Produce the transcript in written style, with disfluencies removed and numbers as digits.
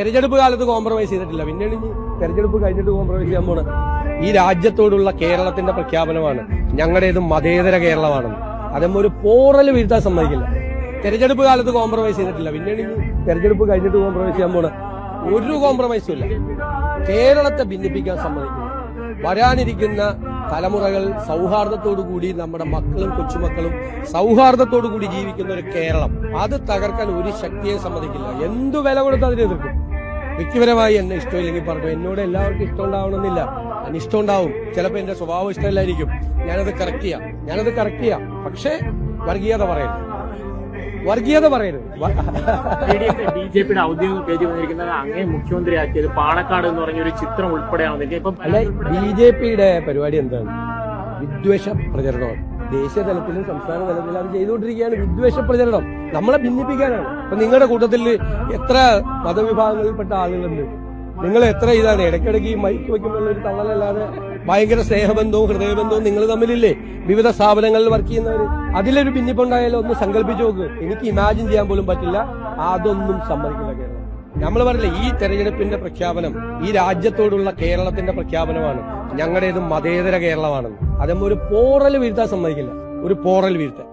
തെരഞ്ഞെടുപ്പ് കാലത്ത് കോംപ്രമൈസ് ചെയ്തിട്ടില്ല, പിന്നീട് ഇനി തെരഞ്ഞെടുപ്പ് കഴിഞ്ഞിട്ട് കോംപ്രമൈസ് ചെയ്യാൻ പോണ ഈ രാജ്യത്തോടുള്ള കേരളത്തിന്റെ പ്രഖ്യാപനമാണ് ഞങ്ങളുടേത് മതേതര കേരളമാണെന്ന്. അതും ഒരു പോറൽ വീഴ്ത്താൻ സമ്മതിക്കില്ല. തെരഞ്ഞെടുപ്പ് കാലത്ത് കോംപ്രമൈസ് ചെയ്തിട്ടില്ല, പിന്നീട് ഇനി തെരഞ്ഞെടുപ്പ് കഴിഞ്ഞിട്ട് കോംപ്രമൈസ് ചെയ്യാൻ പോണ ഒരു കോംപ്രമൈസും ഇല്ല. കേരളത്തെ ഭിന്നിപ്പിക്കാൻ സമ്മതിക്കില്ല. വരാനിരിക്കുന്ന തലമുറകൾ സൗഹാർദ്ദത്തോടുകൂടി നമ്മുടെ മക്കളും കൊച്ചുമക്കളും സൗഹാർദ്ദത്തോടുകൂടി ജീവിക്കുന്ന ഒരു കേരളം, അത് തകർക്കാൻ ഒരു ശക്തിയെ സമ്മതിക്കില്ല. എന്തു വില കൊടുത്ത് അതിനെ എതിർക്കും. വ്യക്തിപരമായി എന്നെ ഇഷ്ടമില്ലെങ്കിൽ പറഞ്ഞു, എന്നോട് എല്ലാവർക്കും ഇഷ്ടം ഉണ്ടാവണമെന്നില്ല. അനിഷ്ടം ഉണ്ടാവും, ചിലപ്പോൾ എന്റെ സ്വഭാവം ഇഷ്ടമല്ലായിരിക്കും. ഞാനത് കറക്റ്റ് ചെയ്യാം. പക്ഷേ വർഗീയത പറയരുത്. ബിജെപിയുടെ ഔദ്യോഗിക പേജ് വന്നിരിക്കുന്നത് അങ്ങേ മുഖ്യമന്ത്രിയാക്കിയത് പാണക്കാട് എന്ന് പറഞ്ഞൊരു ചിത്രം ഉൾപ്പെടെയാണ്. ബിജെപിയുടെ പരിപാടി എന്താണ്? വിദ്വേഷ പ്രചരണമാണ്. ദേശീയ തലത്തിലും സംസ്ഥാന തലത്തിലും അത് ചെയ്തുകൊണ്ടിരിക്കുകയാണ്. വിദ്വേഷ പ്രചരണം നമ്മളെ ഭിന്നിപ്പിക്കാനാണ്. അപ്പൊ നിങ്ങളുടെ കൂട്ടത്തിൽ എത്ര മതവിഭാഗങ്ങളിൽപ്പെട്ട ആളുകളുണ്ട്? നിങ്ങൾ എത്ര ഇതാണ് ഇടയ്ക്കിടയ്ക്ക് ഈ മൈക്ക് വയ്ക്കുമ്പോൾ ഒരു തള്ളലല്ലാതെ ഭയങ്കര സ്നേഹബന്ധവും ഹൃദയബന്ധവും നിങ്ങൾ തമ്മിലില്ലേ? വിവിധ സ്ഥാപനങ്ങളിൽ വർക്ക് ചെയ്യുന്നവര്, അതിലൊരു ഭിന്നിപ്പുണ്ടായാലും ഒന്ന് സങ്കല്പിച്ചു നോക്ക്. എനിക്ക് ഇമാജിൻ ചെയ്യാൻ പോലും പറ്റില്ല. അതൊന്നും സമ്മതിക്കില്ല കേരളം. നമ്മൾ പറഞ്ഞില്ലേ, ഈ തെരഞ്ഞെടുപ്പിന്റെ പ്രഖ്യാപനം ഈ രാജ്യത്തോടുള്ള കേരളത്തിന്റെ പ്രഖ്യാപനമാണ് ഞങ്ങളുടേത് മതേതര കേരളമാണെന്ന്. അതും ഒരു പോറൽ വീഴ്ത്താൻ സമ്മതിക്കില്ല. ഒരു പോറൽ വീഴ്ത്താൻ